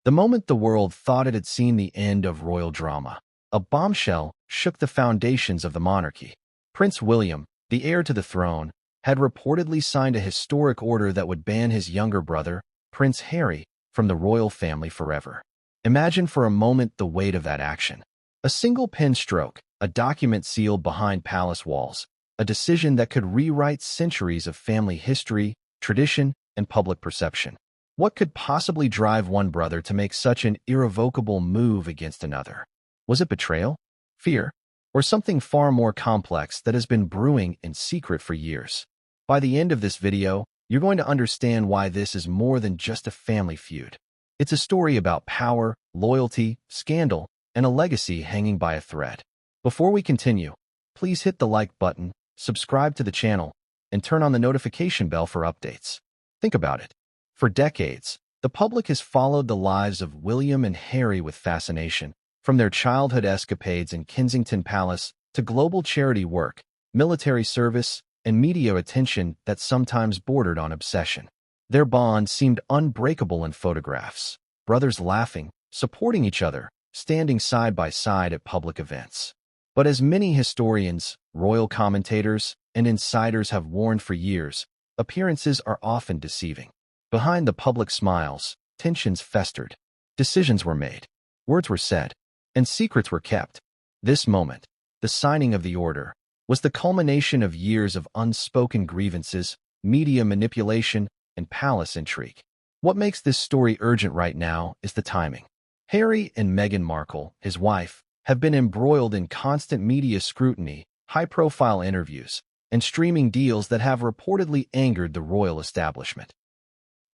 The moment the world thought it had seen the end of royal drama, a bombshell shook the foundations of the monarchy. Prince William, the heir to the throne, had reportedly signed a historic order that would ban his younger brother, Prince Harry, from the royal family forever. Imagine for a moment the weight of that action. A single pen stroke, a document sealed behind palace walls, a decision that could rewrite centuries of family history, tradition, and public perception. What could possibly drive one brother to make such an irrevocable move against another? Was it betrayal, fear, or something far more complex that has been brewing in secret for years? By the end of this video, you're going to understand why this is more than just a family feud. It's a story about power, loyalty, scandal, and a legacy hanging by a thread. Before we continue, please hit the like button, subscribe to the channel, and turn on the notification bell for updates. Think about it. For decades, the public has followed the lives of William and Harry with fascination, from their childhood escapades in Kensington Palace to global charity work, military service, and media attention that sometimes bordered on obsession. Their bond seemed unbreakable in photographs, brothers laughing, supporting each other, standing side by side at public events. But as many historians, royal commentators, and insiders have warned for years, appearances are often deceiving. Behind the public smiles, tensions festered, decisions were made, words were said, and secrets were kept. This moment, the signing of the order, was the culmination of years of unspoken grievances, media manipulation, and palace intrigue. What makes this story urgent right now is the timing. Harry and Meghan Markle, his wife, have been embroiled in constant media scrutiny, high-profile interviews, and streaming deals that have reportedly angered the royal establishment.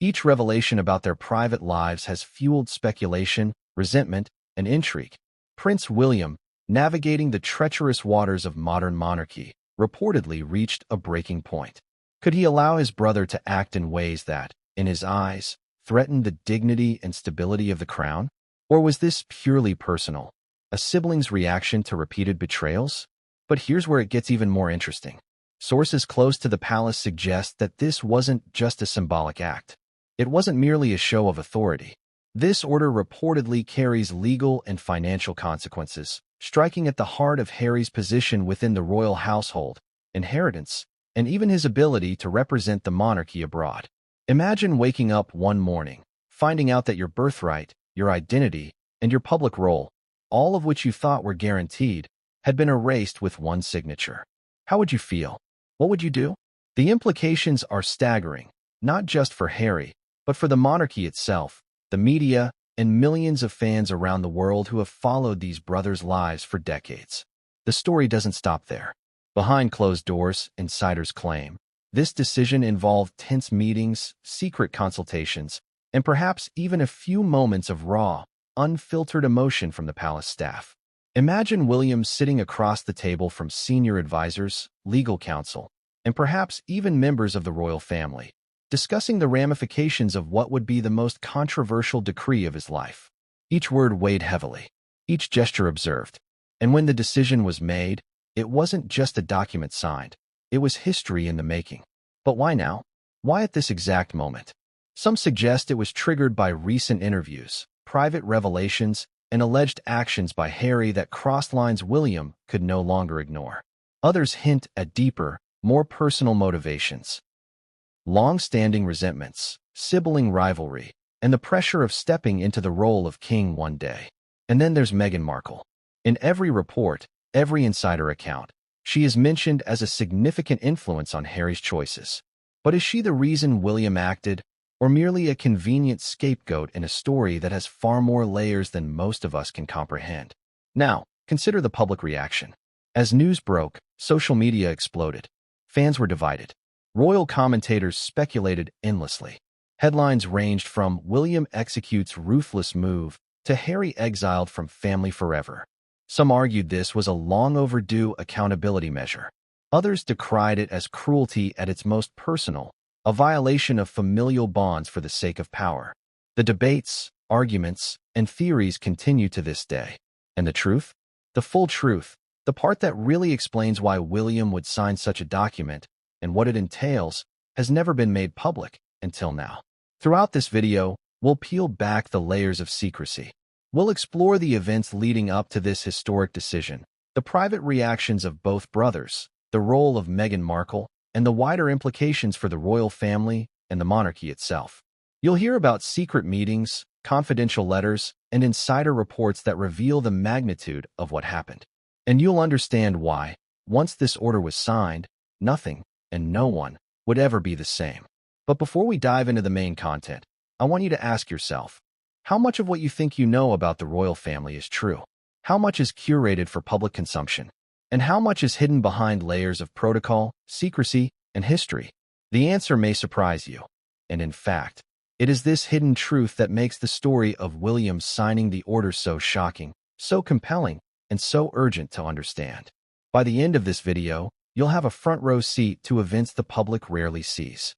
Each revelation about their private lives has fueled speculation, resentment, and intrigue. Prince William, navigating the treacherous waters of modern monarchy, reportedly reached a breaking point. Could he allow his brother to act in ways that, in his eyes, threatened the dignity and stability of the crown? Or was this purely personal, a sibling's reaction to repeated betrayals? But here's where it gets even more interesting. Sources close to the palace suggest that this wasn't just a symbolic act. It wasn't merely a show of authority. This order reportedly carries legal and financial consequences, striking at the heart of Harry's position within the royal household, inheritance, and even his ability to represent the monarchy abroad. Imagine waking up one morning, finding out that your birthright, your identity, and your public role, all of which you thought were guaranteed, had been erased with one signature. How would you feel? What would you do? The implications are staggering, not just for Harry, but for the monarchy itself, the media, and millions of fans around the world who have followed these brothers' lives for decades. The story doesn't stop there. Behind closed doors, insiders claim, this decision involved tense meetings, secret consultations, and perhaps even a few moments of raw, unfiltered emotion from the palace staff. Imagine William sitting across the table from senior advisors, legal counsel, and perhaps even members of the royal family, discussing the ramifications of what would be the most controversial decree of his life. Each word weighed heavily, each gesture observed, and when the decision was made, it wasn't just a document signed, it was history in the making. But why now? Why at this exact moment? Some suggest it was triggered by recent interviews, private revelations, and alleged actions by Harry that crossed lines William could no longer ignore. Others hint at deeper, more personal motivations. Long-standing resentments, sibling rivalry, and the pressure of stepping into the role of king one day. And then there's Meghan Markle. In every report, every insider account, she is mentioned as a significant influence on Harry's choices. But is she the reason William acted, or merely a convenient scapegoat in a story that has far more layers than most of us can comprehend? Now, consider the public reaction. As news broke, social media exploded. Fans were divided. Royal commentators speculated endlessly. Headlines ranged from "William executes ruthless move" to "Harry exiled from family forever." Some argued this was a long overdue accountability measure. Others decried it as cruelty at its most personal, a violation of familial bonds for the sake of power. The debates, arguments, and theories continue to this day. And the truth? The full truth, the part that really explains why William would sign such a document and what it entails, has never been made public until now. Throughout this video, We'll peel back the layers of secrecy. We'll explore the events leading up to this historic decision, the private reactions of both brothers, the role of Meghan Markle, and the wider implications for the royal family and the monarchy itself. You'll hear about secret meetings, confidential letters, and insider reports that reveal the magnitude of what happened. And you'll understand why, once this order was signed, nothing and no one would ever be the same. But before we dive into the main content, I want you to ask yourself, how much of what you think you know about the royal family is true? How much is curated for public consumption? And how much is hidden behind layers of protocol, secrecy, and history? The answer may surprise you. And in fact, it is this hidden truth that makes the story of William signing the order so shocking, so compelling, and so urgent to understand. By the end of this video, you'll have a front-row seat to events the public rarely sees.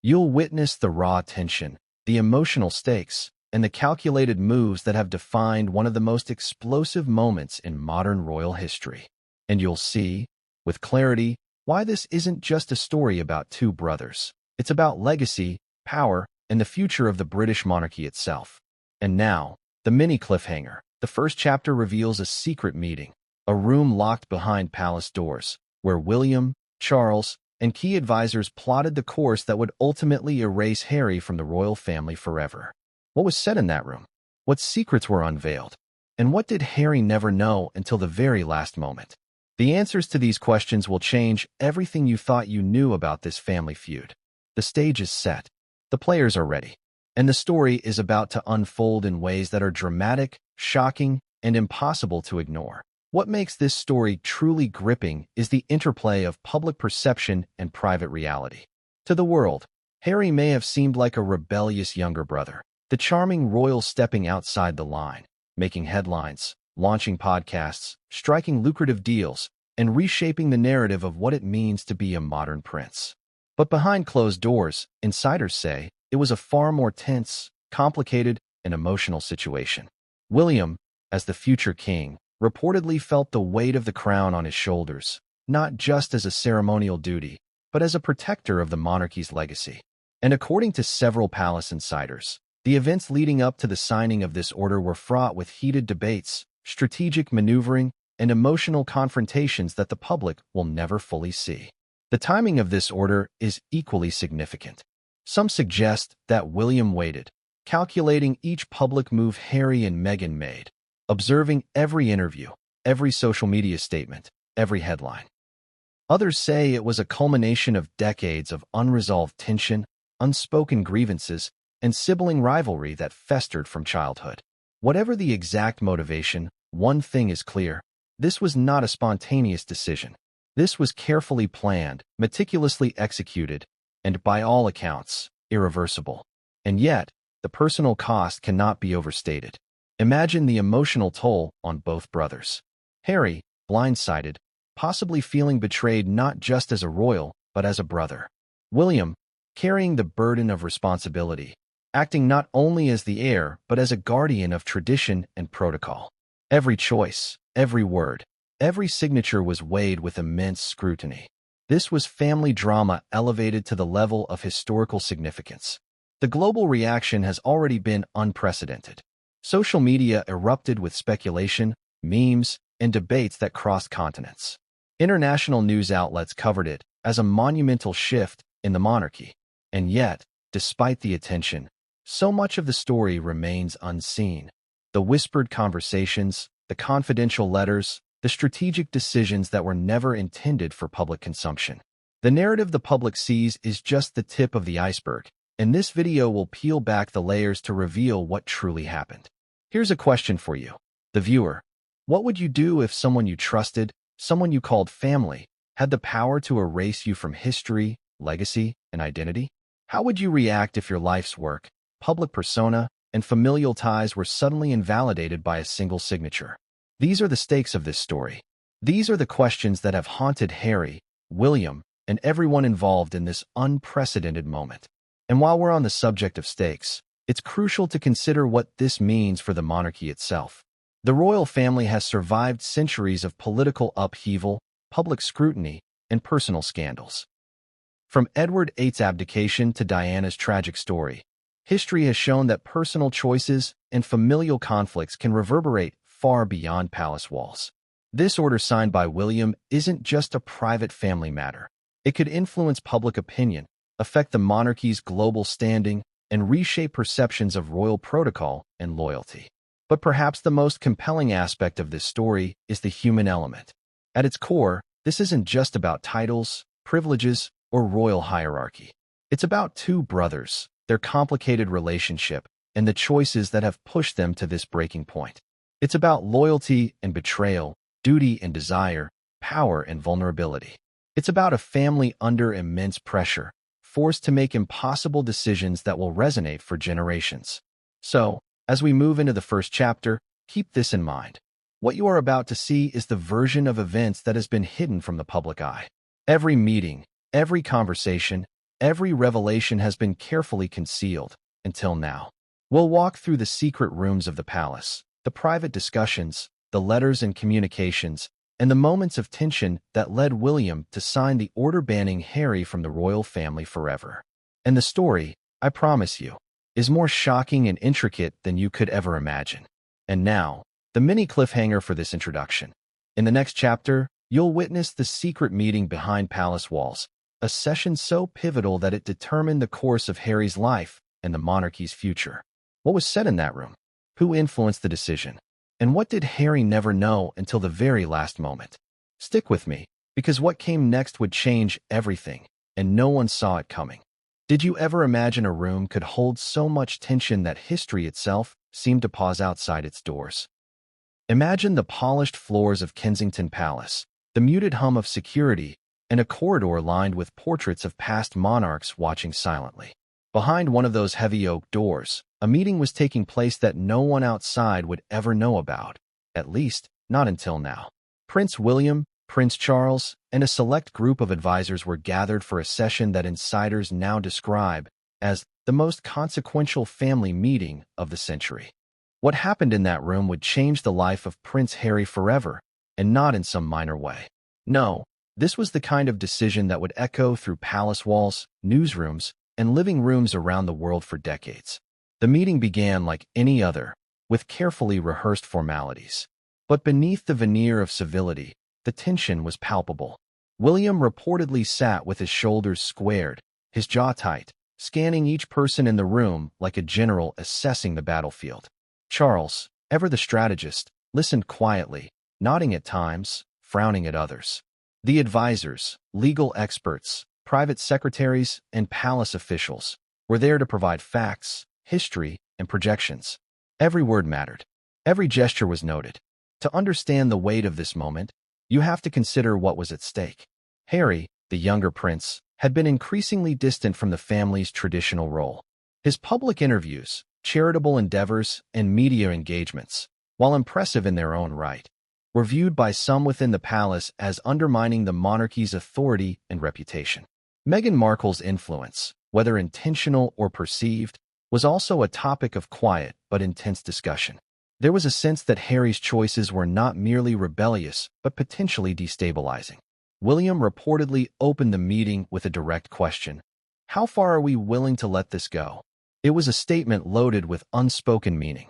You'll witness the raw tension, the emotional stakes, and the calculated moves that have defined one of the most explosive moments in modern royal history. And you'll see, with clarity, why this isn't just a story about two brothers. It's about legacy, power, and the future of the British monarchy itself. And now, the mini cliffhanger. The first chapter reveals a secret meeting, a room locked behind palace doors, where William, Charles, and key advisors plotted the course that would ultimately erase Harry from the royal family forever. What was said in that room? What secrets were unveiled? And what did Harry never know until the very last moment? The answers to these questions will change everything you thought you knew about this family feud. The stage is set. The players are ready. And the story is about to unfold in ways that are dramatic, shocking, and impossible to ignore. What makes this story truly gripping is the interplay of public perception and private reality. To the world, Harry may have seemed like a rebellious younger brother, the charming royal stepping outside the line, making headlines, launching podcasts, striking lucrative deals, and reshaping the narrative of what it means to be a modern prince. But behind closed doors, insiders say, it was a far more tense, complicated, and emotional situation. William, as the future king, reportedly felt the weight of the crown on his shoulders, not just as a ceremonial duty, but as a protector of the monarchy's legacy. And according to several palace insiders, the events leading up to the signing of this order were fraught with heated debates, strategic maneuvering, and emotional confrontations that the public will never fully see. The timing of this order is equally significant. Some suggest that William waited, calculating each public move Harry and Meghan made, observing every interview, every social media statement, every headline. Others say it was a culmination of decades of unresolved tension, unspoken grievances, and sibling rivalry that festered from childhood. Whatever the exact motivation, one thing is clear. This was not a spontaneous decision. This was carefully planned, meticulously executed, and by all accounts, irreversible. And yet, the personal cost cannot be overstated. Imagine the emotional toll on both brothers. Harry, blindsided, possibly feeling betrayed not just as a royal, but as a brother. William, carrying the burden of responsibility, acting not only as the heir, but as a guardian of tradition and protocol. Every choice, every word, every signature was weighed with immense scrutiny. This was family drama elevated to the level of historical significance. The global reaction has already been unprecedented. Social media erupted with speculation, memes, and debates that crossed continents. International news outlets covered it as a monumental shift in the monarchy. And yet, despite the attention, so much of the story remains unseen. The whispered conversations, the confidential letters, the strategic decisions that were never intended for public consumption. The narrative the public sees is just the tip of the iceberg, and this video will peel back the layers to reveal what truly happened. Here's a question for you, the viewer. What would you do if someone you trusted, someone you called family, had the power to erase you from history, legacy, and identity? How would you react if your life's work, public persona, and familial ties were suddenly invalidated by a single signature? These are the stakes of this story. These are the questions that have haunted Harry, William, and everyone involved in this unprecedented moment. And while we're on the subject of stakes, it's crucial to consider what this means for the monarchy itself. The royal family has survived centuries of political upheaval, public scrutiny, and personal scandals. From Edward VIII's abdication to Diana's tragic story, History has shown that personal choices and familial conflicts can reverberate far beyond palace walls. This order signed by William isn't just a private family matter. It could influence public opinion, affect the monarchy's global standing, and reshape perceptions of royal protocol and loyalty. But perhaps the most compelling aspect of this story is the human element. At its core, this isn't just about titles, privileges, or royal hierarchy. It's about two brothers, their complicated relationship, and the choices that have pushed them to this breaking point. It's about loyalty and betrayal, duty and desire, power and vulnerability. It's about a family under immense pressure, forced to make impossible decisions that will resonate for generations. So, as we move into the first chapter, keep this in mind. What you are about to see is the version of events that has been hidden from the public eye. Every meeting, every conversation, every revelation has been carefully concealed, until now. We'll walk through the secret rooms of the palace, the private discussions, the letters and communications, and the moments of tension that led William to sign the order banning Harry from the royal family forever. And the story, I promise you, is more shocking and intricate than you could ever imagine. And now, the mini cliffhanger for this introduction. In the next chapter, you'll witness the secret meeting behind palace walls, a session so pivotal that it determined the course of Harry's life and the monarchy's future. What was said in that room? Who influenced the decision? And what did Harry never know until the very last moment? Stick with me, because what came next would change everything, and no one saw it coming. Did you ever imagine a room could hold so much tension that history itself seemed to pause outside its doors? Imagine the polished floors of Kensington Palace, the muted hum of security, and a corridor lined with portraits of past monarchs watching silently. Behind one of those heavy oak doors, a meeting was taking place that no one outside would ever know about, at least not until now. Prince William, Prince Charles, and a select group of advisors were gathered for a session that insiders now describe as the most consequential family meeting of the century. What happened in that room would change the life of Prince Harry forever, and not in some minor way. No, this was the kind of decision that would echo through palace walls, newsrooms, and living rooms around the world for decades. The meeting began like any other, with carefully rehearsed formalities. But beneath the veneer of civility, the tension was palpable. William reportedly sat with his shoulders squared, his jaw tight, scanning each person in the room like a general assessing the battlefield. Charles, ever the strategist, listened quietly, nodding at times, frowning at others. The advisors, legal experts, private secretaries, and palace officials were there to provide facts, history, and projections. Every word mattered. Every gesture was noted. To understand the weight of this moment, you have to consider what was at stake. Harry, the younger prince, had been increasingly distant from the family's traditional role. His public interviews, charitable endeavors, and media engagements, while impressive in their own right, were viewed by some within the palace as undermining the monarchy's authority and reputation. Meghan Markle's influence, whether intentional or perceived, was also a topic of quiet but intense discussion. There was a sense that Harry's choices were not merely rebellious but potentially destabilizing. William reportedly opened the meeting with a direct question. How far are we willing to let this go? It was a statement loaded with unspoken meaning.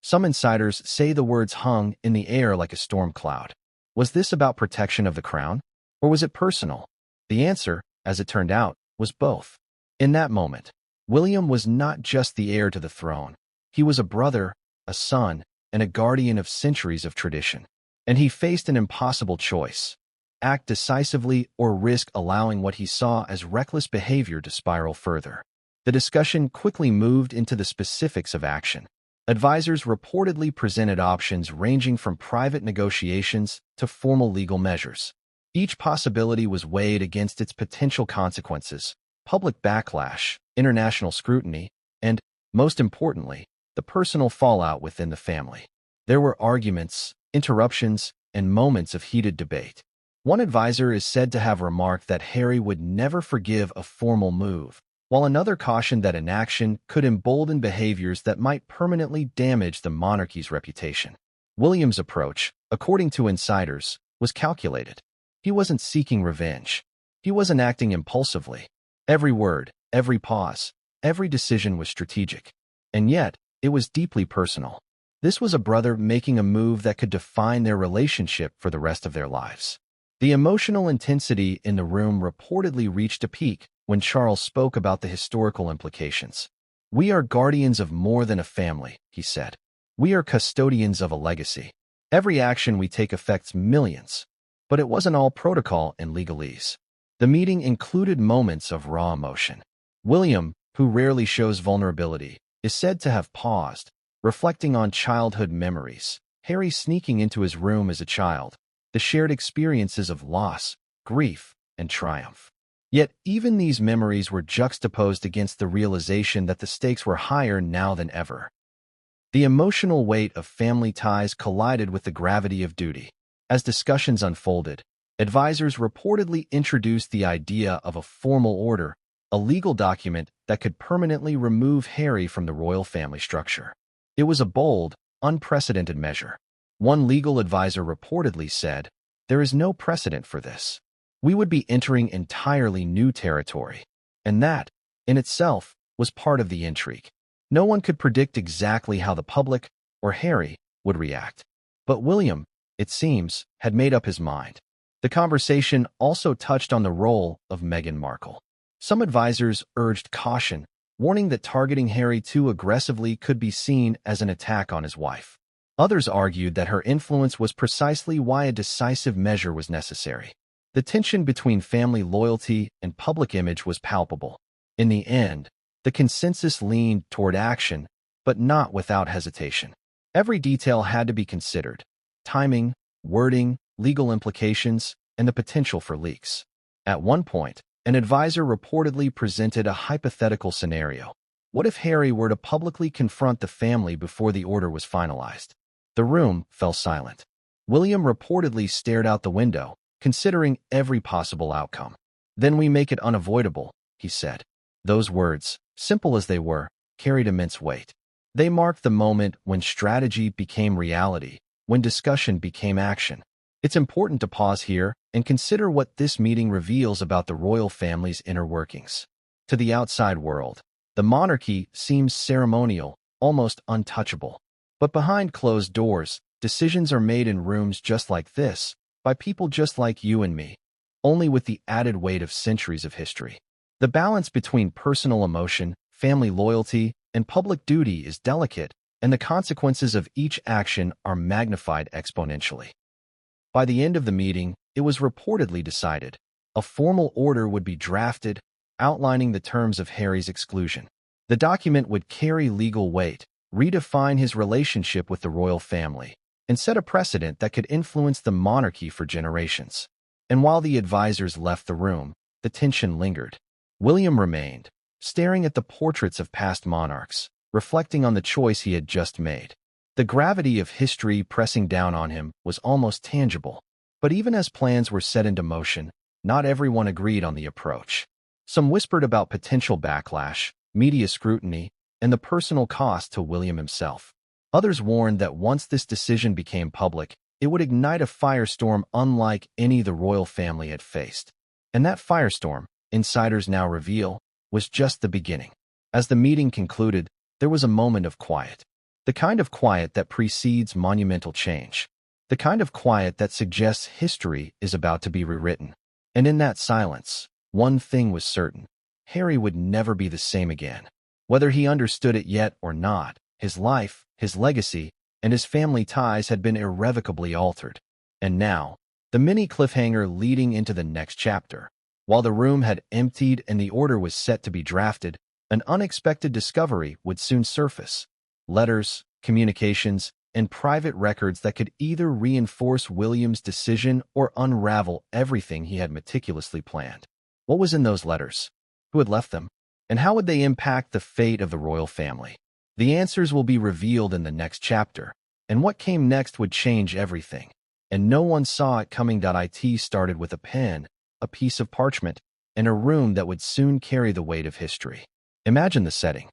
Some insiders say the words hung in the air like a storm cloud. Was this about protection of the crown? Or was it personal? The answer, as it turned out, was both. In that moment, William was not just the heir to the throne. He was a brother, a son, and a guardian of centuries of tradition. And he faced an impossible choice: act decisively or risk allowing what he saw as reckless behavior to spiral further. The discussion quickly moved into the specifics of action. Advisors reportedly presented options ranging from private negotiations to formal legal measures. Each possibility was weighed against its potential consequences: public backlash, international scrutiny, and, most importantly, the personal fallout within the family. There were arguments, interruptions, and moments of heated debate. One advisor is said to have remarked that Harry would never forgive a formal move, while another cautioned that inaction could embolden behaviors that might permanently damage the monarchy's reputation. William's approach, according to insiders, was calculated. He wasn't seeking revenge. He wasn't acting impulsively. Every word, every pause, every decision was strategic. And yet, it was deeply personal. This was a brother making a move that could define their relationship for the rest of their lives. The emotional intensity in the room reportedly reached a peak when Charles spoke about the historical implications. "We are guardians of more than a family," he said. "We are custodians of a legacy. Every action we take affects millions." But it wasn't all protocol and legalese. The meeting included moments of raw emotion. William, who rarely shows vulnerability, is said to have paused, reflecting on childhood memories, Harry sneaking into his room as a child, the shared experiences of loss, grief, and triumph. Yet even these memories were juxtaposed against the realization that the stakes were higher now than ever. The emotional weight of family ties collided with the gravity of duty. As discussions unfolded, advisors reportedly introduced the idea of a formal order, a legal document that could permanently remove Harry from the royal family structure. It was a bold, unprecedented measure. One legal advisor reportedly said, "There is no precedent for this. We would be entering entirely new territory." And that, in itself, was part of the intrigue. No one could predict exactly how the public, or Harry, would react. But William, it seems, had made up his mind. The conversation also touched on the role of Meghan Markle. Some advisors urged caution, warning that targeting Harry too aggressively could be seen as an attack on his wife. Others argued that her influence was precisely why a decisive measure was necessary. The tension between family loyalty and public image was palpable. In the end, the consensus leaned toward action, but not without hesitation. Every detail had to be considered: timing, wording, legal implications, and the potential for leaks. At one point, an advisor reportedly presented a hypothetical scenario. What if Harry were to publicly confront the family before the order was finalized? The room fell silent. William reportedly stared out the window, considering every possible outcome. "Then we make it unavoidable," he said. Those words, simple as they were, carried immense weight. They marked the moment when strategy became reality, when discussion became action. It's important to pause here and consider what this meeting reveals about the royal family's inner workings. To the outside world, the monarchy seems ceremonial, almost untouchable. But behind closed doors, decisions are made in rooms just like this, by people just like you and me, only with the added weight of centuries of history. The balance between personal emotion, family loyalty, and public duty is delicate, and the consequences of each action are magnified exponentially. By the end of the meeting, it was reportedly decided. A formal order would be drafted, outlining the terms of Harry's exclusion. The document would carry legal weight, redefine his relationship with the royal family, and set a precedent that could influence the monarchy for generations. And while the advisors left the room, the tension lingered. William remained, staring at the portraits of past monarchs, reflecting on the choice he had just made. The gravity of history pressing down on him was almost tangible. But even as plans were set into motion, not everyone agreed on the approach. Some whispered about potential backlash, media scrutiny, and the personal cost to William himself. Others warned that once this decision became public, it would ignite a firestorm unlike any the royal family had faced. And that firestorm, insiders now reveal, was just the beginning. As the meeting concluded, there was a moment of quiet. The kind of quiet that precedes monumental change. The kind of quiet that suggests history is about to be rewritten. And in that silence, one thing was certain: Harry would never be the same again. Whether he understood it yet or not, his life, his legacy, and his family ties had been irrevocably altered. And now, the mini cliffhanger leading into the next chapter. While the room had emptied and the order was set to be drafted, an unexpected discovery would soon surface. Letters, communications, and private records that could either reinforce William's decision or unravel everything he had meticulously planned. What was in those letters? Who had left them? And how would they impact the fate of the royal family? The answers will be revealed in the next chapter, and what came next would change everything. And no one saw it coming. It started with a pen, a piece of parchment, and a room that would soon carry the weight of history. Imagine the setting.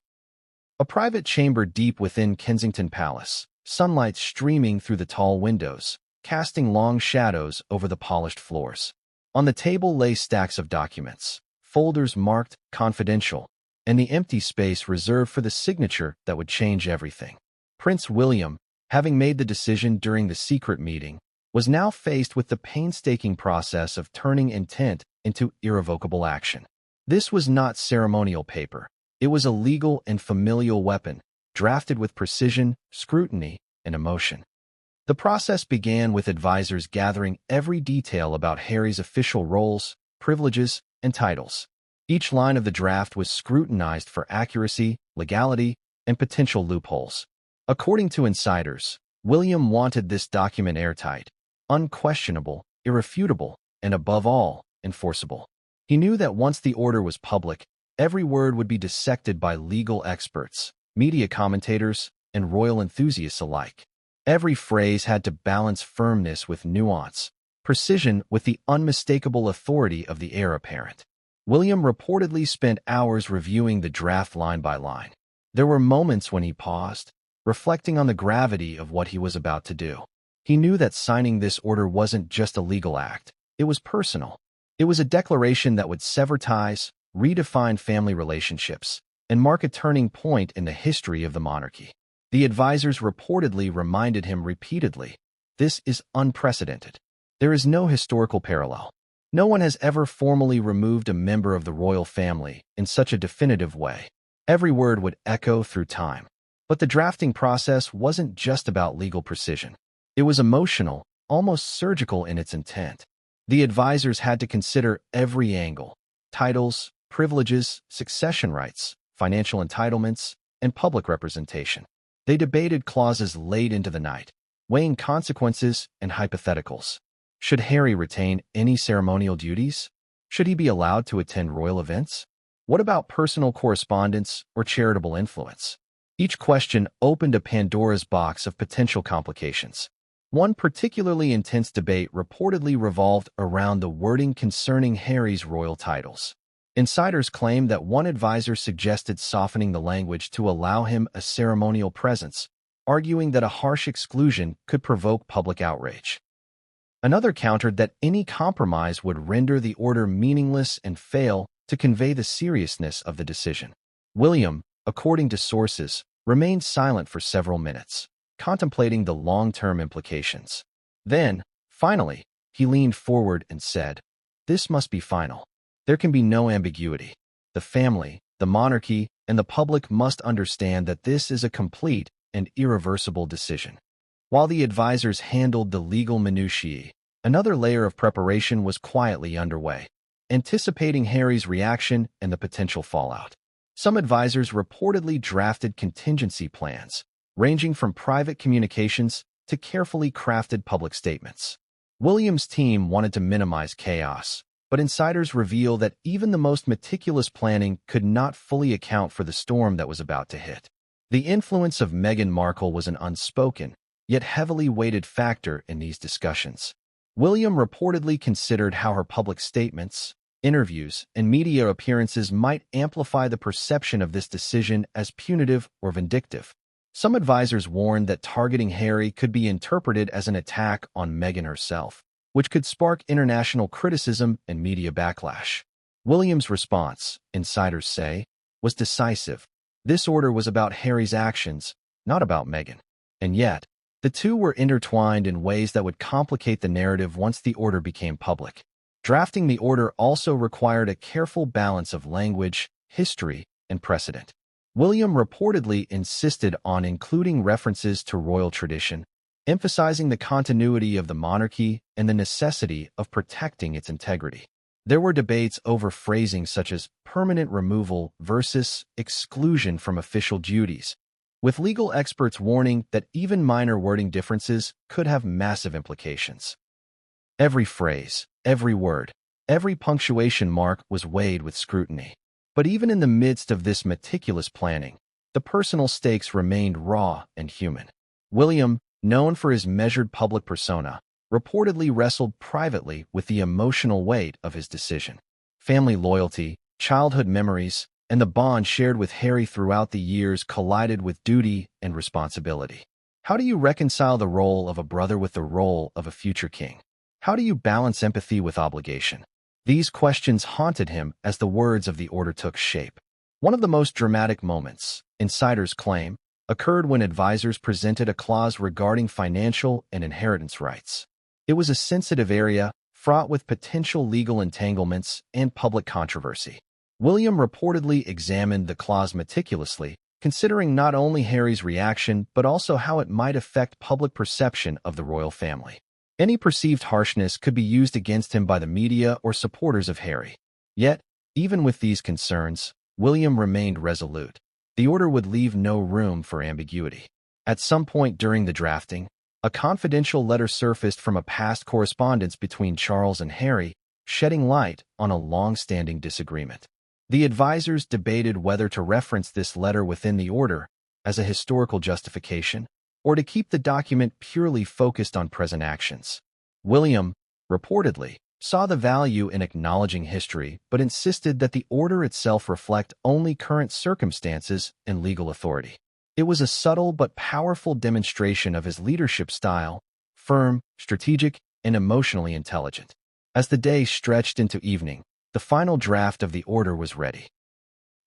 A private chamber deep within Kensington Palace, sunlight streaming through the tall windows, casting long shadows over the polished floors. On the table lay stacks of documents, folders marked confidential, and the empty space reserved for the signature that would change everything. Prince William, having made the decision during the secret meeting, was now faced with the painstaking process of turning intent into irrevocable action. This was not ceremonial paper. It was a legal and familial weapon, drafted with precision, scrutiny, and emotion. The process began with advisors gathering every detail about Harry's official roles, privileges, and titles. Each line of the draft was scrutinized for accuracy, legality, and potential loopholes. According to insiders, William wanted this document airtight, unquestionable, irrefutable, and above all, enforceable. He knew that once the order was public, every word would be dissected by legal experts, media commentators, and royal enthusiasts alike. Every phrase had to balance firmness with nuance, precision with the unmistakable authority of the heir apparent. William reportedly spent hours reviewing the draft line by line. There were moments when he paused, reflecting on the gravity of what he was about to do. He knew that signing this order wasn't just a legal act, it was personal. It was a declaration that would sever ties, redefine family relationships, and mark a turning point in the history of the monarchy. The advisors reportedly reminded him repeatedly, "This is unprecedented. There is no historical parallel. No one has ever formally removed a member of the royal family in such a definitive way." Every word would echo through time. But the drafting process wasn't just about legal precision. It was emotional, almost surgical in its intent. The advisors had to consider every angle: titles, privileges, succession rights, financial entitlements, and public representation. They debated clauses late into the night, weighing consequences and hypotheticals. Should Harry retain any ceremonial duties? Should he be allowed to attend royal events? What about personal correspondence or charitable influence? Each question opened a Pandora's box of potential complications. One particularly intense debate reportedly revolved around the wording concerning Harry's royal titles. Insiders claimed that one advisor suggested softening the language to allow him a ceremonial presence, arguing that a harsh exclusion could provoke public outrage. Another countered that any compromise would render the order meaningless and fail to convey the seriousness of the decision. William, according to sources, remained silent for several minutes, contemplating the long-term implications. Then, finally, he leaned forward and said, "This must be final. There can be no ambiguity. The family, the monarchy, and the public must understand that this is a complete and irreversible decision." While the advisors handled the legal minutiae, another layer of preparation was quietly underway, anticipating Harry's reaction and the potential fallout. Some advisors reportedly drafted contingency plans, ranging from private communications to carefully crafted public statements. William's team wanted to minimize chaos, but insiders reveal that even the most meticulous planning could not fully account for the storm that was about to hit. The influence of Meghan Markle was an unspoken, yet heavily weighted factor in these discussions. William reportedly considered how her public statements, interviews, and media appearances might amplify the perception of this decision as punitive or vindictive. Some advisors warned that targeting Harry could be interpreted as an attack on Meghan herself, which could spark international criticism and media backlash. William's response, insiders say, was decisive. This order was about Harry's actions, not about Meghan. And yet, the two were intertwined in ways that would complicate the narrative once the order became public. Drafting the order also required a careful balance of language, history, and precedent. William reportedly insisted on including references to royal tradition, emphasizing the continuity of the monarchy and the necessity of protecting its integrity. There were debates over phrasing such as permanent removal versus exclusion from official duties, with legal experts warning that even minor wording differences could have massive implications. Every phrase, every word, every punctuation mark was weighed with scrutiny. But even in the midst of this meticulous planning, the personal stakes remained raw and human. William, known for his measured public persona, reportedly wrestled privately with the emotional weight of his decision. Family loyalty, childhood memories, and the bond shared with Harry throughout the years collided with duty and responsibility. How do you reconcile the role of a brother with the role of a future king? How do you balance empathy with obligation? These questions haunted him as the words of the order took shape. One of the most dramatic moments, insiders claim, occurred when advisors presented a clause regarding financial and inheritance rights. It was a sensitive area, fraught with potential legal entanglements and public controversy. William reportedly examined the clause meticulously, considering not only Harry's reaction but also how it might affect public perception of the royal family. Any perceived harshness could be used against him by the media or supporters of Harry. Yet, even with these concerns, William remained resolute. The order would leave no room for ambiguity. At some point during the drafting, a confidential letter surfaced from a past correspondence between Charles and Harry, shedding light on a long-standing disagreement. The advisors debated whether to reference this letter within the order as a historical justification or to keep the document purely focused on present actions. William, reportedly, saw the value in acknowledging history but insisted that the order itself reflect only current circumstances and legal authority. It was a subtle but powerful demonstration of his leadership style, firm, strategic, and emotionally intelligent. As the day stretched into evening, the final draft of the order was ready.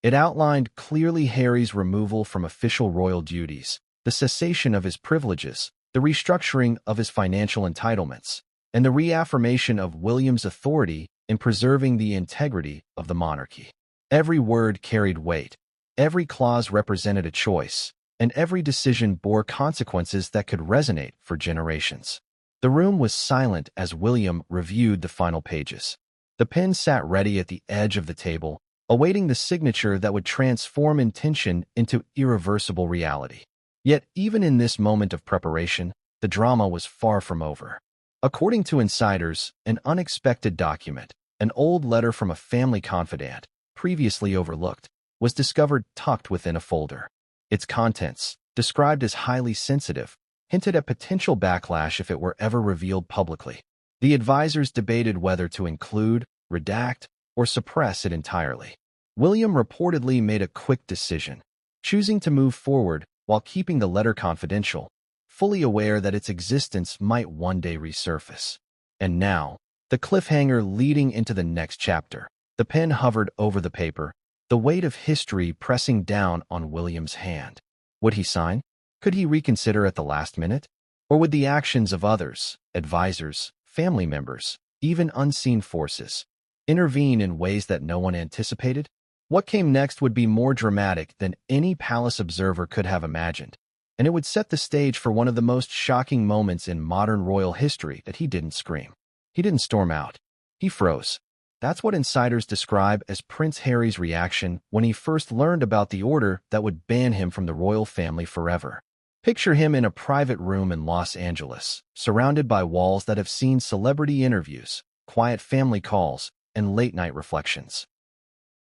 It outlined clearly Harry's removal from official royal duties, the cessation of his privileges, the restructuring of his financial entitlements, and the reaffirmation of William's authority in preserving the integrity of the monarchy. Every word carried weight, every clause represented a choice, and every decision bore consequences that could resonate for generations. The room was silent as William reviewed the final pages. The pen sat ready at the edge of the table, awaiting the signature that would transform intention into irreversible reality. Yet, even in this moment of preparation, the drama was far from over. According to insiders, an unexpected document, an old letter from a family confidant, previously overlooked, was discovered tucked within a folder. Its contents, described as highly sensitive, hinted at potential backlash if it were ever revealed publicly. The advisors debated whether to include, redact, or suppress it entirely. William reportedly made a quick decision, choosing to move forward while keeping the letter confidential, fully aware that its existence might one day resurface. And now, the cliffhanger leading into the next chapter. The pen hovered over the paper, the weight of history pressing down on William's hand. Would he sign? Could he reconsider at the last minute? Or would the actions of others, advisors, family members, even unseen forces, intervene in ways that no one anticipated? What came next would be more dramatic than any palace observer could have imagined, and it would set the stage for one of the most shocking moments in modern royal history. That he didn't scream. He didn't storm out. He froze. That's what insiders describe as Prince Harry's reaction when he first learned about the order that would ban him from the royal family forever. Picture him in a private room in Los Angeles, surrounded by walls that have seen celebrity interviews, quiet family calls, and late-night reflections.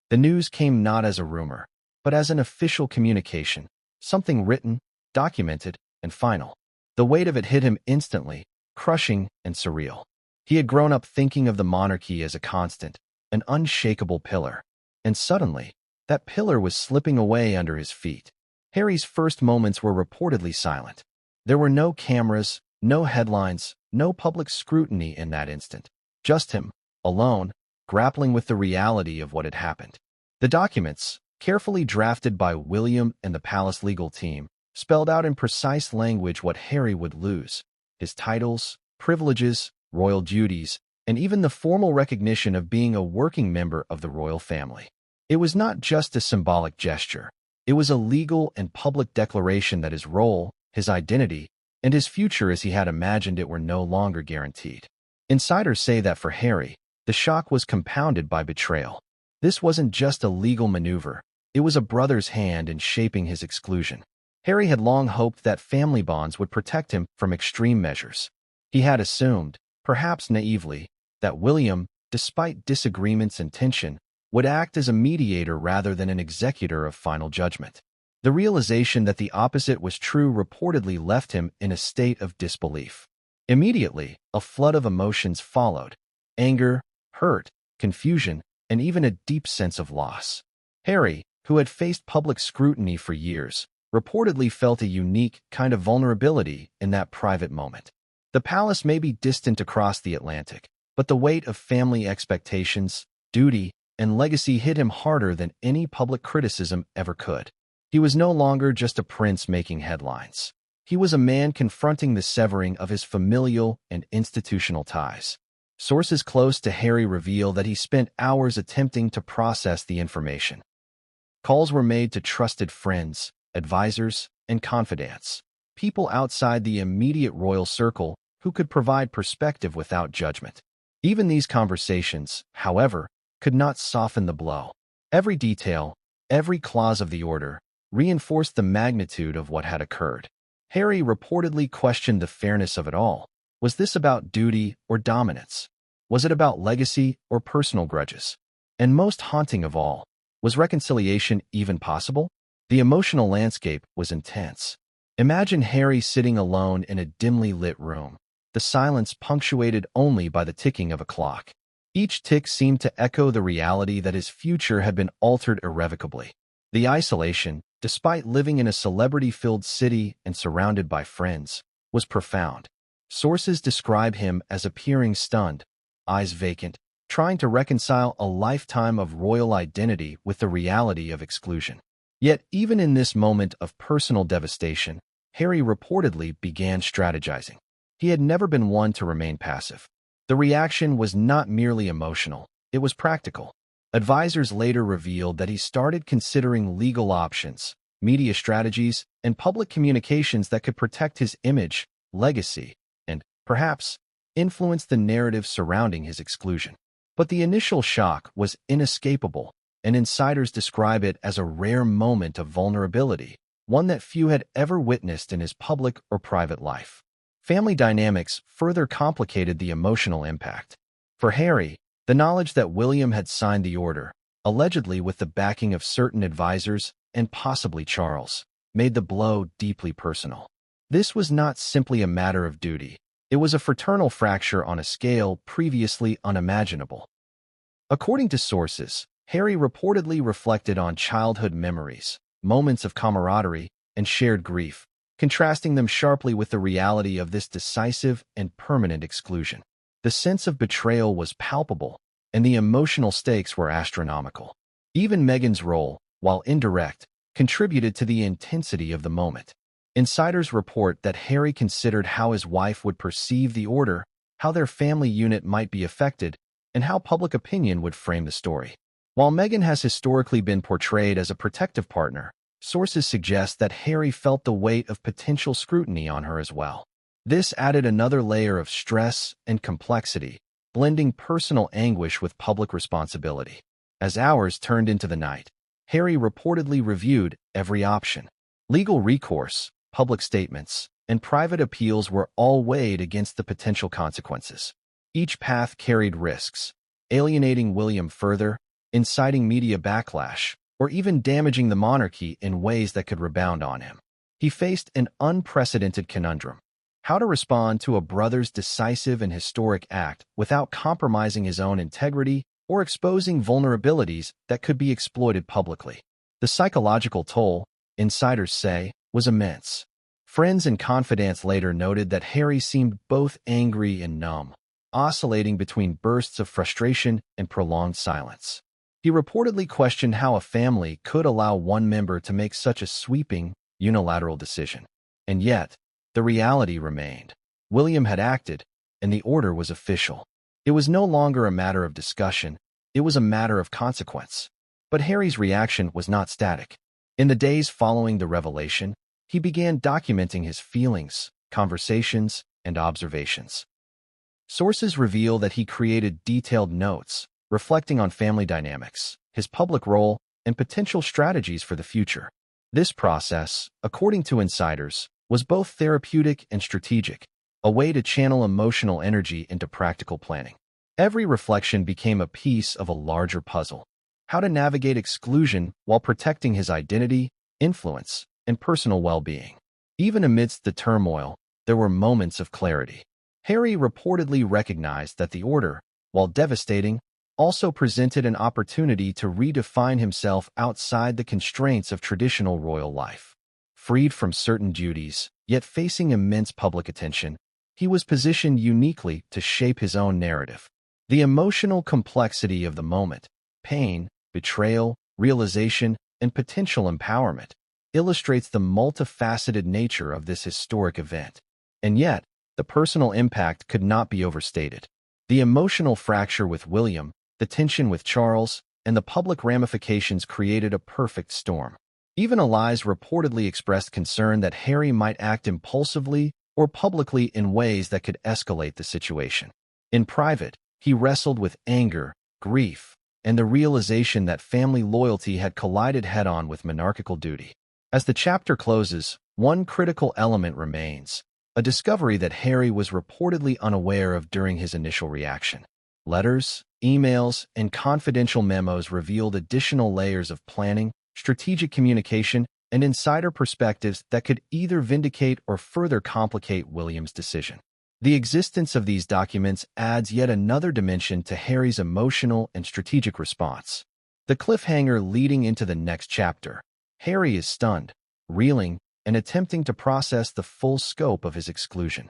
The news came not as a rumor, but as an official communication, something written, documented, and final. The weight of it hit him instantly, crushing and surreal. He had grown up thinking of the monarchy as a constant, an unshakable pillar, and suddenly, that pillar was slipping away under his feet. Harry's first moments were reportedly silent. There were no cameras, no headlines, no public scrutiny in that instant. Just him, alone, grappling with the reality of what had happened. The documents, carefully drafted by William and the palace legal team, spelled out in precise language what Harry would lose: his titles, privileges, royal duties, and even the formal recognition of being a working member of the royal family. It was not just a symbolic gesture. It was a legal and public declaration that his role, his identity, and his future as he had imagined it were no longer guaranteed. Insiders say that for Harry, the shock was compounded by betrayal. This wasn't just a legal maneuver. It was a brother's hand in shaping his exclusion. Harry had long hoped that family bonds would protect him from extreme measures. He had assumed, perhaps naively, that William, despite disagreements and tension, would act as a mediator rather than an executor of final judgment. The realization that the opposite was true reportedly left him in a state of disbelief. Immediately, a flood of emotions followed: anger, hurt, confusion, and even a deep sense of loss. Harry, who had faced public scrutiny for years, reportedly felt a unique kind of vulnerability in that private moment. The palace may be distant across the Atlantic, but the weight of family expectations, duty, and legacy hit him harder than any public criticism ever could. He was no longer just a prince making headlines. He was a man confronting the severing of his familial and institutional ties. Sources close to Harry reveal that he spent hours attempting to process the information. Calls were made to trusted friends, advisors, and confidants, people outside the immediate royal circle who could provide perspective without judgment. Even these conversations, however, could not soften the blow. Every detail, every clause of the order, reinforced the magnitude of what had occurred. Harry reportedly questioned the fairness of it all. Was this about duty or dominance? Was it about legacy or personal grudges? And most haunting of all, was reconciliation even possible? The emotional landscape was intense. Imagine Harry sitting alone in a dimly lit room, the silence punctuated only by the ticking of a clock. Each tick seemed to echo the reality that his future had been altered irrevocably. The isolation, despite living in a celebrity-filled city and surrounded by friends, was profound. Sources describe him as appearing stunned, eyes vacant, trying to reconcile a lifetime of royal identity with the reality of exclusion. Yet, even in this moment of personal devastation, Harry reportedly began strategizing. He had never been one to remain passive. The reaction was not merely emotional, it was practical. Advisors later revealed that he started considering legal options, media strategies, and public communications that could protect his image, legacy, and, perhaps, influence the narrative surrounding his exclusion. But the initial shock was inescapable, and insiders describe it as a rare moment of vulnerability, one that few had ever witnessed in his public or private life. Family dynamics further complicated the emotional impact. For Harry, the knowledge that William had signed the order, allegedly with the backing of certain advisors and possibly Charles, made the blow deeply personal. This was not simply a matter of duty. It was a fraternal fracture on a scale previously unimaginable. According to sources, Harry reportedly reflected on childhood memories, moments of camaraderie, and shared grief, contrasting them sharply with the reality of this decisive and permanent exclusion. The sense of betrayal was palpable, and the emotional stakes were astronomical. Even Meghan's role, while indirect, contributed to the intensity of the moment. Insiders report that Harry considered how his wife would perceive the order, how their family unit might be affected, and how public opinion would frame the story. While Meghan has historically been portrayed as a protective partner, sources suggest that Harry felt the weight of potential scrutiny on her as well. This added another layer of stress and complexity, blending personal anguish with public responsibility. As hours turned into the night, Harry reportedly reviewed every option. Legal recourse, public statements, and private appeals were all weighed against the potential consequences. Each path carried risks, alienating William further, inciting media backlash, or even damaging the monarchy in ways that could rebound on him. He faced an unprecedented conundrum: how to respond to a brother's decisive and historic act without compromising his own integrity or exposing vulnerabilities that could be exploited publicly. The psychological toll, insiders say, was immense. Friends and confidants later noted that Harry seemed both angry and numb, oscillating between bursts of frustration and prolonged silence. He reportedly questioned how a family could allow one member to make such a sweeping, unilateral decision. And yet, the reality remained. William had acted, and the order was official. It was no longer a matter of discussion, it was a matter of consequence. But Harry's reaction was not static. In the days following the revelation, he began documenting his feelings, conversations, and observations. Sources reveal that he created detailed notes, reflecting on family dynamics, his public role, and potential strategies for the future. This process, according to insiders, was both therapeutic and strategic, a way to channel emotional energy into practical planning. Every reflection became a piece of a larger puzzle: how to navigate exclusion while protecting his identity, influence, and personal well-being. Even amidst the turmoil, there were moments of clarity. Harry reportedly recognized that the order, while devastating, also presented an opportunity to redefine himself outside the constraints of traditional royal life. Freed from certain duties, yet facing immense public attention, he was positioned uniquely to shape his own narrative. The emotional complexity of the moment, pain, betrayal, realization, and potential empowerment, illustrates the multifaceted nature of this historic event. And yet, the personal impact could not be overstated. The emotional fracture with William, the tension with Charles, and the public ramifications created a perfect storm. Even allies reportedly expressed concern that Harry might act impulsively or publicly in ways that could escalate the situation. In private, he wrestled with anger, grief, and the realization that family loyalty had collided head-on with monarchical duty. As the chapter closes, one critical element remains, a discovery that Harry was reportedly unaware of during his initial reaction. Letters, emails, and confidential memos revealed additional layers of planning, strategic communication, and insider perspectives that could either vindicate or further complicate William's decision. The existence of these documents adds yet another dimension to Harry's emotional and strategic response. The cliffhanger leading into the next chapter. Harry is stunned, reeling, and attempting to process the full scope of his exclusion.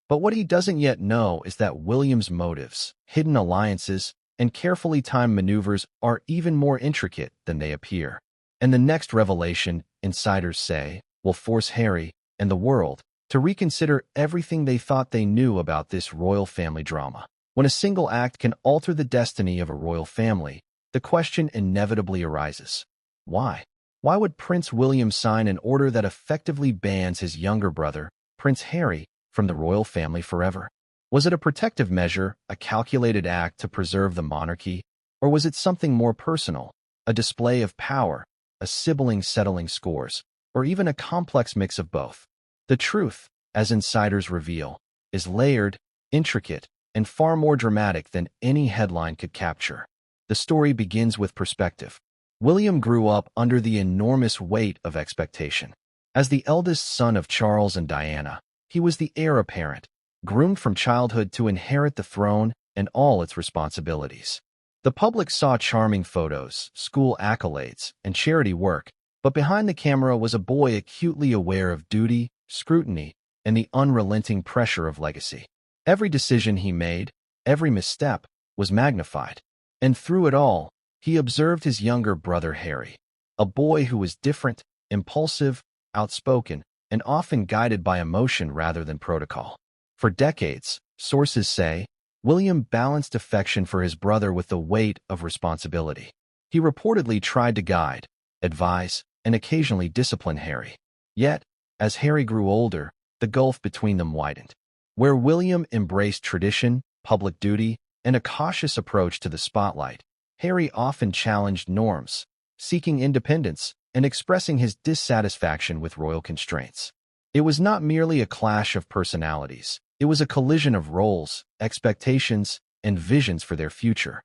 But what he doesn't yet know is that William's motives, hidden alliances, and carefully timed maneuvers are even more intricate than they appear. And the next revelation, insiders say, will force Harry and the world to reconsider everything they thought they knew about this royal family drama. When a single act can alter the destiny of a royal family, the question inevitably arises. Why? Why would Prince William sign an order that effectively bans his younger brother, Prince Harry, from the royal family forever? Was it a protective measure, a calculated act to preserve the monarchy, or was it something more personal, a display of power, a sibling settling scores, or even a complex mix of both? The truth, as insiders reveal, is layered, intricate, and far more dramatic than any headline could capture. The story begins with perspective. William grew up under the enormous weight of expectation. As the eldest son of Charles and Diana, he was the heir apparent, groomed from childhood to inherit the throne and all its responsibilities. The public saw charming photos, school accolades, and charity work, but behind the camera was a boy acutely aware of duty, scrutiny, and the unrelenting pressure of legacy. Every decision he made, every misstep, was magnified. And through it all, he observed his younger brother Harry, a boy who was different, impulsive, outspoken, and often guided by emotion rather than protocol. For decades, sources say, William balanced affection for his brother with the weight of responsibility. He reportedly tried to guide, advise, and occasionally discipline Harry. Yet, as Harry grew older, the gulf between them widened. Where William embraced tradition, public duty, and a cautious approach to the spotlight, Harry often challenged norms, seeking independence and expressing his dissatisfaction with royal constraints. It was not merely a clash of personalities. It was a collision of roles, expectations, and visions for their future.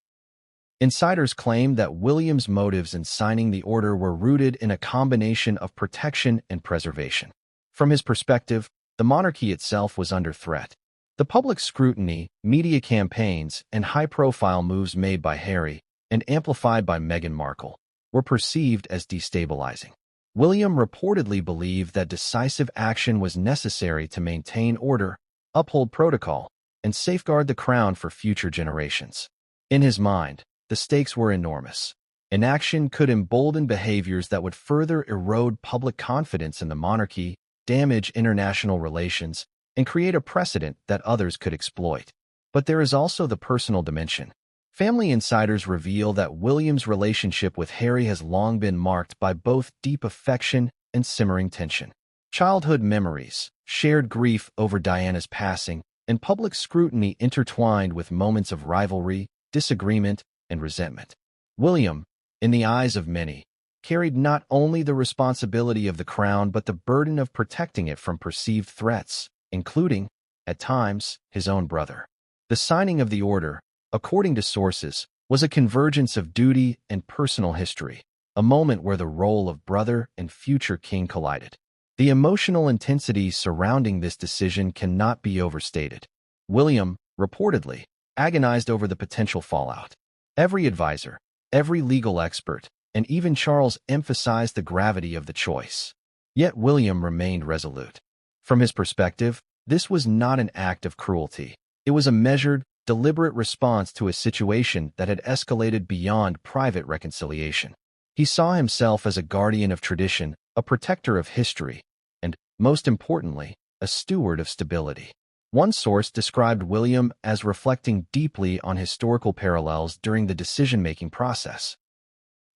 Insiders claim that William's motives in signing the order were rooted in a combination of protection and preservation. From his perspective, the monarchy itself was under threat. The public scrutiny, media campaigns, and high-profile moves made by Harry, and amplified by Meghan Markle, were perceived as destabilizing. William reportedly believed that decisive action was necessary to maintain order, uphold protocol, and safeguard the crown for future generations. In his mind, the stakes were enormous. Inaction could embolden behaviors that would further erode public confidence in the monarchy, damage international relations, and create a precedent that others could exploit. But there is also the personal dimension. Family insiders reveal that William's relationship with Harry has long been marked by both deep affection and simmering tension. Childhood memories, shared grief over Diana's passing, and public scrutiny intertwined with moments of rivalry, disagreement, and resentment. William, in the eyes of many, carried not only the responsibility of the crown but the burden of protecting it from perceived threats, including, at times, his own brother. The signing of the order, according to sources, was a convergence of duty and personal history, a moment where the role of brother and future king collided. The emotional intensity surrounding this decision cannot be overstated. William, reportedly, agonized over the potential fallout. Every advisor, every legal expert, and even Charles emphasized the gravity of the choice. Yet William remained resolute. From his perspective, this was not an act of cruelty. It was a measured, deliberate response to a situation that had escalated beyond private reconciliation. He saw himself as a guardian of tradition, a protector of history, and, most importantly, a steward of stability. One source described William as reflecting deeply on historical parallels during the decision-making process.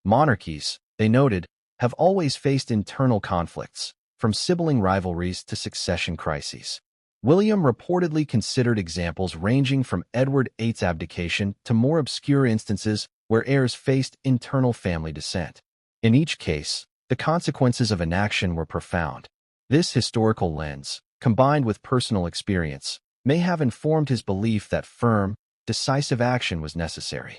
Monarchies, they noted, have always faced internal conflicts, from sibling rivalries to succession crises. William reportedly considered examples ranging from Edward VIII's abdication to more obscure instances where heirs faced internal family dissent. In each case, the consequences of inaction were profound. This historical lens, combined with personal experience, may have informed his belief that firm, decisive action was necessary.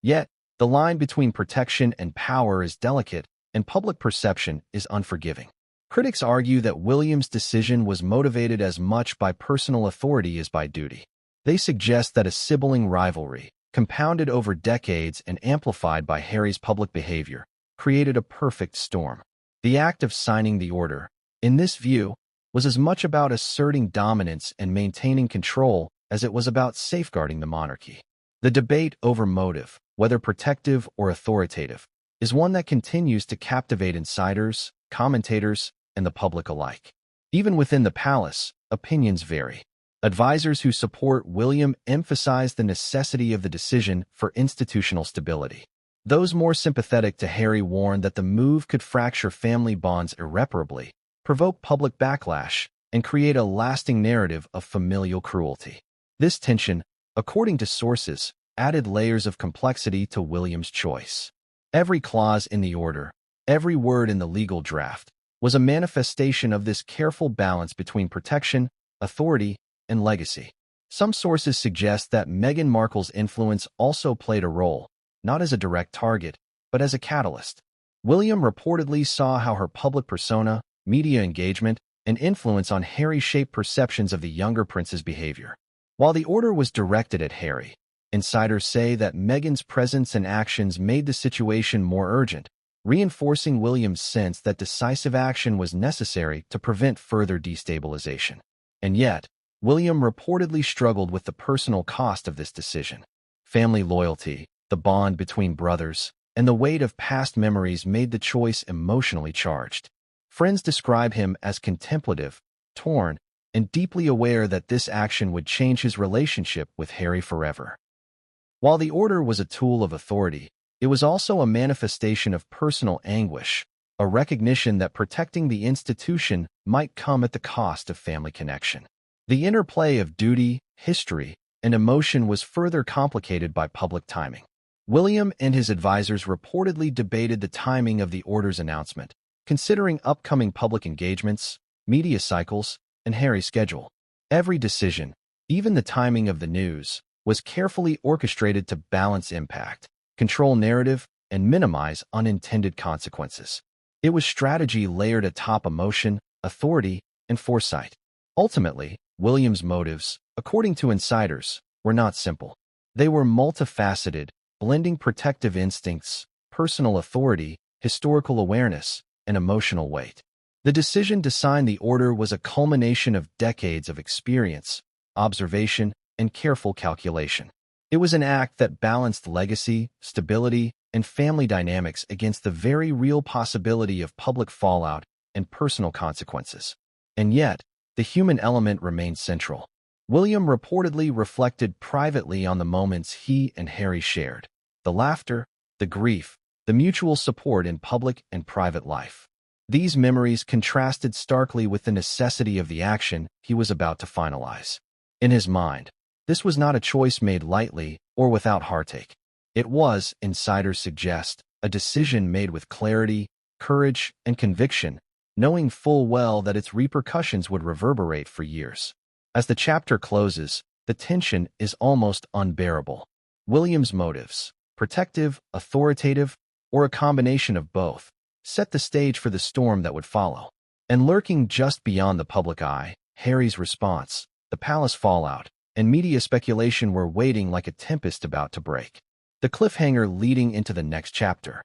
Yet, the line between protection and power is delicate, and public perception is unforgiving. Critics argue that William's decision was motivated as much by personal authority as by duty. They suggest that a sibling rivalry, compounded over decades and amplified by Harry's public behavior, created a perfect storm. The act of signing the order, in this view, was as much about asserting dominance and maintaining control as it was about safeguarding the monarchy. The debate over motive, whether protective or authoritative, is one that continues to captivate insiders, commentators, and the public alike. Even within the palace, opinions vary. Advisors who support William emphasize the necessity of the decision for institutional stability. Those more sympathetic to Harry warn that the move could fracture family bonds irreparably, provoke public backlash, and create a lasting narrative of familial cruelty. This tension, according to sources, added layers of complexity to William's choice. Every clause in the order, every word in the legal draft, was a manifestation of this careful balance between protection, authority, and legacy. Some sources suggest that Meghan Markle's influence also played a role, not as a direct target, but as a catalyst. William reportedly saw how her public persona, media engagement, and influence on Harry shaped perceptions of the younger prince's behavior. While the order was directed at Harry, insiders say that Meghan's presence and actions made the situation more urgent, reinforcing William's sense that decisive action was necessary to prevent further destabilization. And yet, William reportedly struggled with the personal cost of this decision. Family loyalty, the bond between brothers, and the weight of past memories made the choice emotionally charged. Friends describe him as contemplative, torn, and deeply aware that this action would change his relationship with Harry forever. While the order was a tool of authority, it was also a manifestation of personal anguish, a recognition that protecting the institution might come at the cost of family connection. The interplay of duty, history, and emotion was further complicated by public timing. William and his advisors reportedly debated the timing of the order's announcement, considering upcoming public engagements, media cycles, and Harry's schedule. Every decision, even the timing of the news, was carefully orchestrated to balance impact, control narrative, and minimize unintended consequences. It was strategy layered atop emotion, authority, and foresight. Ultimately, William's motives, according to insiders, were not simple. They were multifaceted, blending protective instincts, personal authority, historical awareness, and emotional weight. The decision to sign the order was a culmination of decades of experience, observation, and careful calculation. It was an act that balanced legacy, stability, and family dynamics against the very real possibility of public fallout and personal consequences. And yet, the human element remained central. William reportedly reflected privately on the moments he and Harry shared, the laughter, the grief, the mutual support in public and private life. These memories contrasted starkly with the necessity of the action he was about to finalize. In his mind, this was not a choice made lightly or without heartache. It was, insiders suggest, a decision made with clarity, courage, and conviction, knowing full well that its repercussions would reverberate for years. As the chapter closes, the tension is almost unbearable. William's motives, protective, authoritative, or a combination of both, set the stage for the storm that would follow. And lurking just beyond the public eye, Harry's response, the palace fallout, and media speculation were waiting like a tempest about to break. The cliffhanger leading into the next chapter.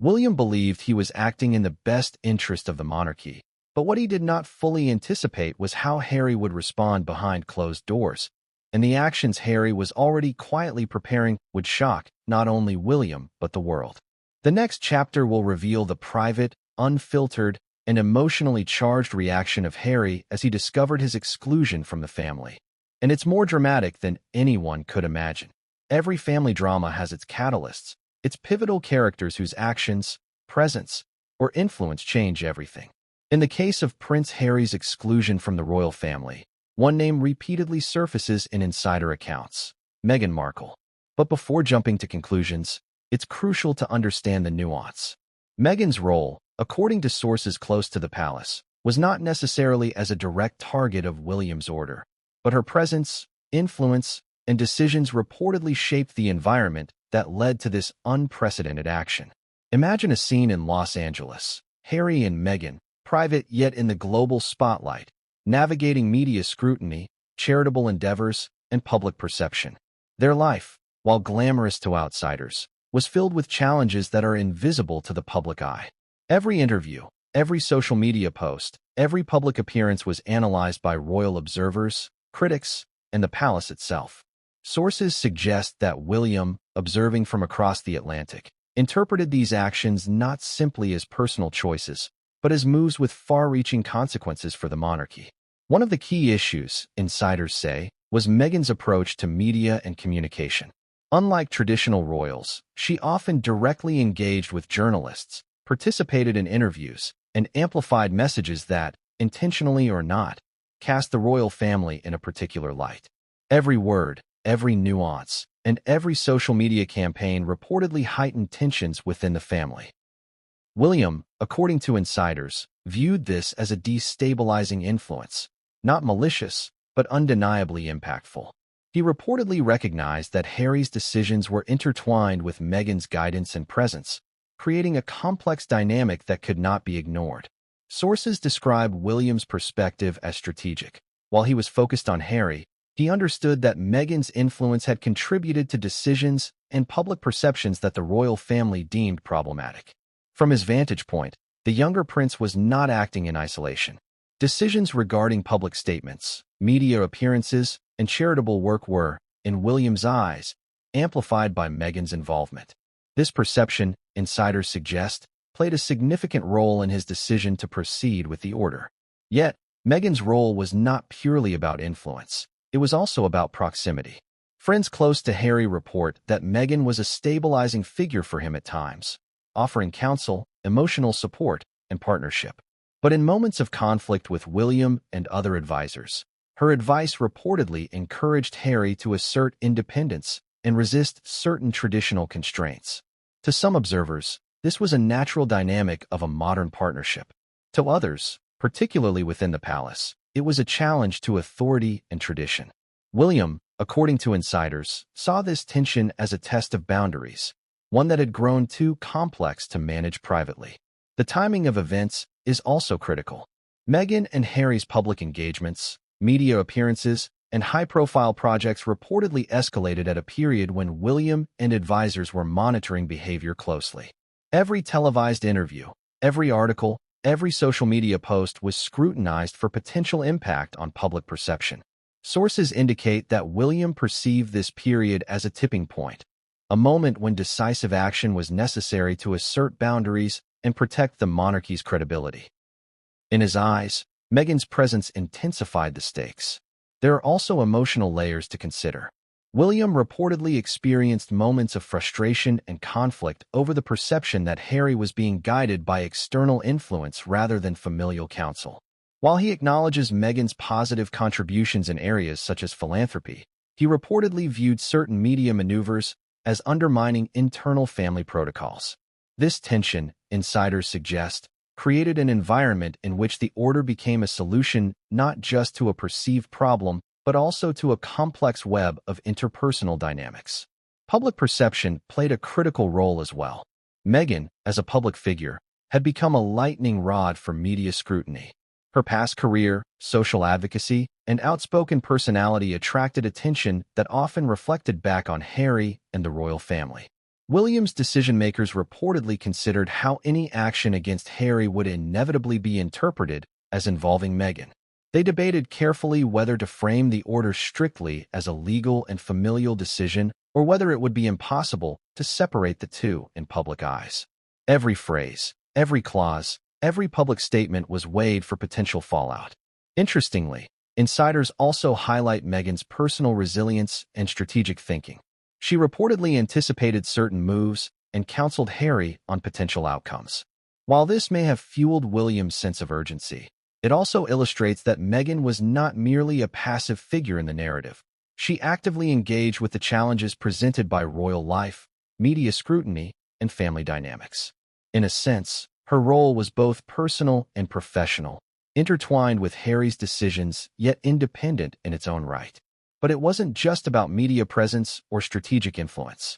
William believed he was acting in the best interest of the monarchy, but what he did not fully anticipate was how Harry would respond behind closed doors. and the actions Harry was already quietly preparing would shock not only William but the world. The next chapter will reveal the private, unfiltered, and emotionally charged reaction of Harry as he discovered his exclusion from the family. And it's more dramatic than anyone could imagine. Every family drama has its catalysts, its pivotal characters whose actions, presence, or influence change everything. In the case of Prince Harry's exclusion from the royal family, one name repeatedly surfaces in insider accounts: Meghan Markle. But before jumping to conclusions, it's crucial to understand the nuance. Meghan's role, according to sources close to the palace, was not necessarily as a direct target of William's order, but her presence, influence, and decisions reportedly shaped the environment that led to this unprecedented action. Imagine a scene in Los Angeles: Harry and Meghan, private yet in the global spotlight, navigating media scrutiny, charitable endeavors, and public perception. Their life, while glamorous to outsiders, was filled with challenges that are invisible to the public eye. Every interview, every social media post, every public appearance was analyzed by royal observers, critics, and the palace itself. Sources suggest that William, observing from across the Atlantic, interpreted these actions not simply as personal choices, but as moves with far-reaching consequences for the monarchy. One of the key issues, insiders say, was Meghan's approach to media and communication. Unlike traditional royals, she often directly engaged with journalists, participated in interviews, and amplified messages that, intentionally or not, cast the royal family in a particular light. Every word, every nuance, and every social media campaign reportedly heightened tensions within the family. William, according to insiders, viewed this as a destabilizing influence, not malicious, but undeniably impactful. He reportedly recognized that Harry's decisions were intertwined with Meghan's guidance and presence, creating a complex dynamic that could not be ignored. Sources describe William's perspective as strategic. While he was focused on Harry, he understood that Meghan's influence had contributed to decisions and public perceptions that the royal family deemed problematic. From his vantage point, the younger prince was not acting in isolation. Decisions regarding public statements, media appearances, and charitable work were, in William's eyes, amplified by Meghan's involvement. This perception, insiders suggest, played a significant role in his decision to proceed with the order. Yet, Meghan's role was not purely about influence. It was also about proximity. Friends close to Harry report that Meghan was a stabilizing figure for him at times, offering counsel, emotional support, and partnership. But in moments of conflict with William and other advisors, her advice reportedly encouraged Harry to assert independence and resist certain traditional constraints. To some observers, this was a natural dynamic of a modern partnership. To others, particularly within the palace, it was a challenge to authority and tradition. William, according to insiders, saw this tension as a test of boundaries, one that had grown too complex to manage privately. The timing of events is also critical. Meghan and Harry's public engagements, media appearances, and high-profile projects reportedly escalated at a period when William and advisors were monitoring behavior closely. Every televised interview, every article, every social media post was scrutinized for potential impact on public perception. Sources indicate that William perceived this period as a tipping point, a moment when decisive action was necessary to assert boundaries and protect the monarchy's credibility. In his eyes, Meghan's presence intensified the stakes. There are also emotional layers to consider. William reportedly experienced moments of frustration and conflict over the perception that Harry was being guided by external influence rather than familial counsel. While he acknowledges Meghan's positive contributions in areas such as philanthropy, he reportedly viewed certain media maneuvers as undermining internal family protocols. This tension, insiders suggest, created an environment in which the order became a solution not just to a perceived problem, but also to a complex web of interpersonal dynamics. Public perception played a critical role as well. Meghan, as a public figure, had become a lightning rod for media scrutiny. Her past career, social advocacy, and outspoken personality attracted attention that often reflected back on Harry and the royal family. William's decision-makers reportedly considered how any action against Harry would inevitably be interpreted as involving Meghan. They debated carefully whether to frame the order strictly as a legal and familial decision or whether it would be impossible to separate the two in public eyes. Every phrase, every clause, every public statement was weighed for potential fallout. Interestingly, insiders also highlight Meghan's personal resilience and strategic thinking. She reportedly anticipated certain moves and counseled Harry on potential outcomes. While this may have fueled William's sense of urgency, it also illustrates that Meghan was not merely a passive figure in the narrative. She actively engaged with the challenges presented by royal life, media scrutiny, and family dynamics. In a sense, her role was both personal and professional, intertwined with Harry's decisions yet independent in its own right. But it wasn't just about media presence or strategic influence.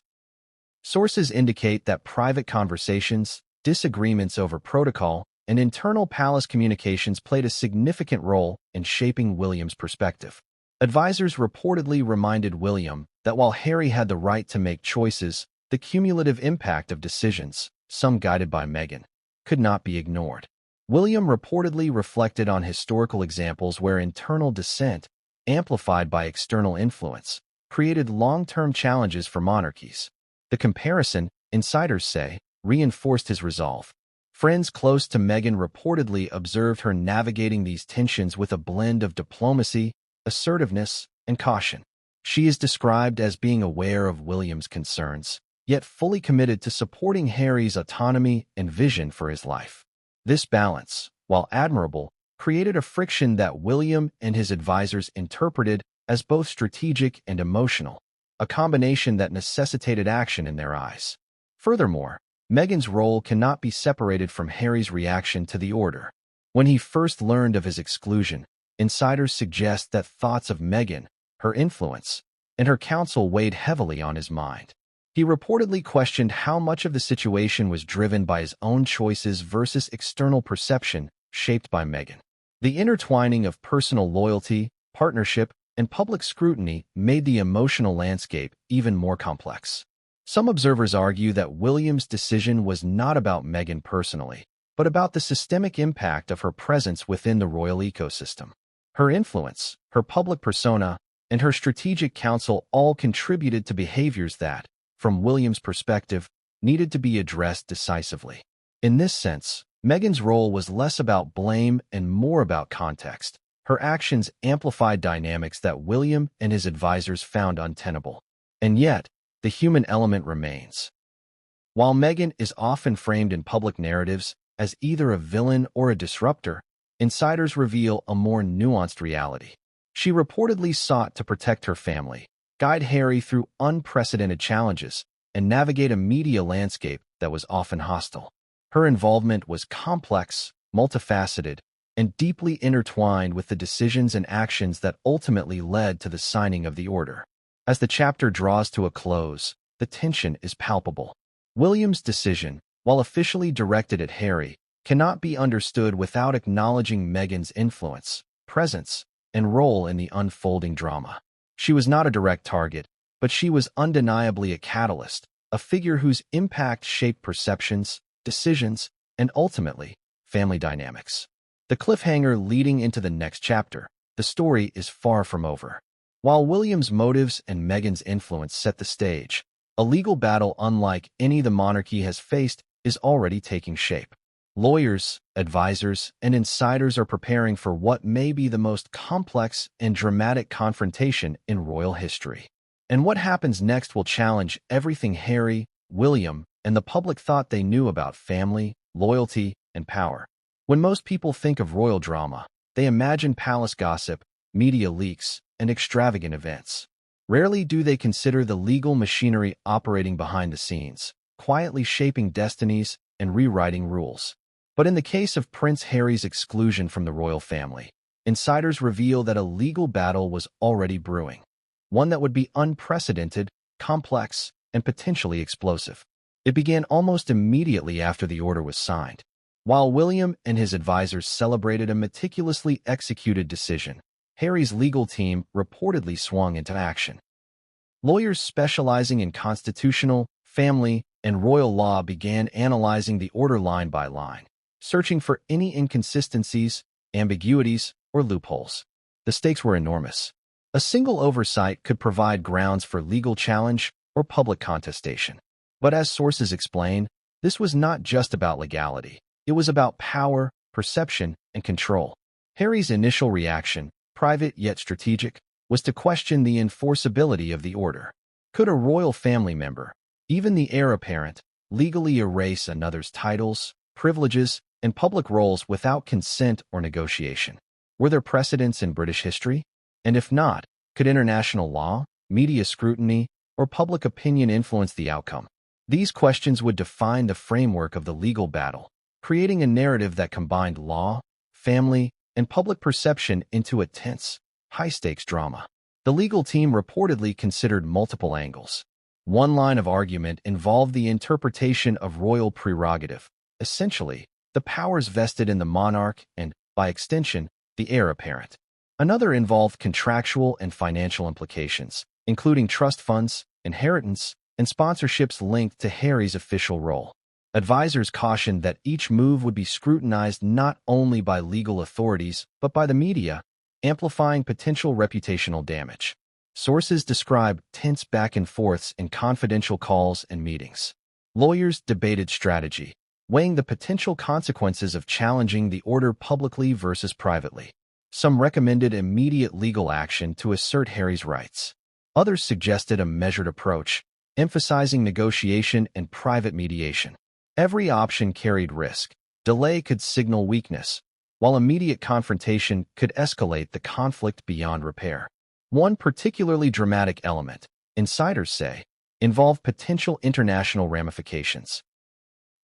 Sources indicate that private conversations, disagreements over protocol, and internal palace communications played a significant role in shaping William's perspective. Advisors reportedly reminded William that while Harry had the right to make choices, the cumulative impact of decisions, some guided by Meghan, could not be ignored. William reportedly reflected on historical examples where internal dissent, amplified by external influence, created long-term challenges for monarchies. The comparison, insiders say, reinforced his resolve. Friends close to Meghan reportedly observed her navigating these tensions with a blend of diplomacy, assertiveness, and caution. She is described as being aware of William's concerns, yet fully committed to supporting Harry's autonomy and vision for his life. This balance, while admirable, created a friction that William and his advisors interpreted as both strategic and emotional, a combination that necessitated action in their eyes. Furthermore, Meghan's role cannot be separated from Harry's reaction to the order. When he first learned of his exclusion, insiders suggest that thoughts of Meghan, her influence, and her counsel weighed heavily on his mind. He reportedly questioned how much of the situation was driven by his own choices versus external perception shaped by Meghan. The intertwining of personal loyalty, partnership, and public scrutiny made the emotional landscape even more complex. Some observers argue that William's decision was not about Meghan personally, but about the systemic impact of her presence within the royal ecosystem. Her influence, her public persona, and her strategic counsel all contributed to behaviors that, from William's perspective, needed to be addressed decisively. In this sense, Meghan's role was less about blame and more about context. Her actions amplified dynamics that William and his advisors found untenable. And yet, the human element remains. While Meghan is often framed in public narratives as either a villain or a disruptor, insiders reveal a more nuanced reality. She reportedly sought to protect her family, guide Harry through unprecedented challenges, and navigate a media landscape that was often hostile. Her involvement was complex, multifaceted, and deeply intertwined with the decisions and actions that ultimately led to the signing of the order. As the chapter draws to a close, the tension is palpable. William's decision, while officially directed at Harry, cannot be understood without acknowledging Meghan's influence, presence, and role in the unfolding drama. She was not a direct target, but she was undeniably a catalyst, a figure whose impact shaped perceptions, decisions, and ultimately, family dynamics. The cliffhanger leading into the next chapter, the story is far from over. While William's motives and Meghan's influence set the stage, a legal battle unlike any the monarchy has faced is already taking shape. Lawyers, advisors, and insiders are preparing for what may be the most complex and dramatic confrontation in royal history. And what happens next will challenge everything Harry, William, and the public thought they knew about family, loyalty, and power. When most people think of royal drama, they imagine palace gossip, media leaks, and extravagant events. Rarely do they consider the legal machinery operating behind the scenes, quietly shaping destinies and rewriting rules. But in the case of Prince Harry's exclusion from the royal family, insiders reveal that a legal battle was already brewing, one that would be unprecedented, complex, and potentially explosive. It began almost immediately after the order was signed. While William and his advisors celebrated a meticulously executed decision, Harry's legal team reportedly swung into action. Lawyers specializing in constitutional, family, and royal law began analyzing the order line by line, searching for any inconsistencies, ambiguities, or loopholes. The stakes were enormous. A single oversight could provide grounds for legal challenge or public contestation. But as sources explain, this was not just about legality. It was about power, perception, and control. Harry's initial reaction, private yet strategic, was to question the enforceability of the order. Could a royal family member, even the heir apparent, legally erase another's titles, privileges, and public roles without consent or negotiation? Were there precedents in British history? And if not, could international law, media scrutiny, or public opinion influence the outcome? These questions would define the framework of the legal battle, creating a narrative that combined law, family, and public perception into a tense, high-stakes drama. The legal team reportedly considered multiple angles. One line of argument involved the interpretation of royal prerogative, essentially, the powers vested in the monarch and, by extension, the heir apparent. Another involved contractual and financial implications, including trust funds, inheritance, and sponsorships linked to Harry's official role. Advisors cautioned that each move would be scrutinized not only by legal authorities but by the media, amplifying potential reputational damage. Sources describe tense back-and-forths in confidential calls and meetings. Lawyers debated strategy, weighing the potential consequences of challenging the order publicly versus privately. Some recommended immediate legal action to assert Harry's rights. Others suggested a measured approach, emphasizing negotiation and private mediation. Every option carried risk. Delay could signal weakness, while immediate confrontation could escalate the conflict beyond repair. One particularly dramatic element, insiders say, involved potential international ramifications.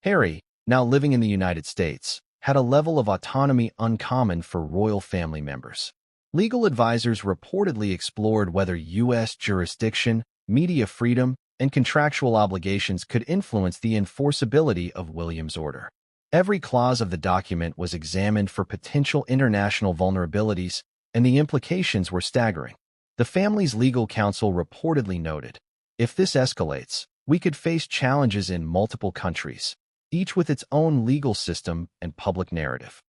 Harry, now living in the United States, had a level of autonomy uncommon for royal family members. Legal advisors reportedly explored whether U.S. jurisdiction, media freedom, and contractual obligations could influence the enforceability of William's order. Every clause of the document was examined for potential international vulnerabilities, and the implications were staggering. The family's legal counsel reportedly noted, "If this escalates, we could face challenges in multiple countries, each with its own legal system and public narrative."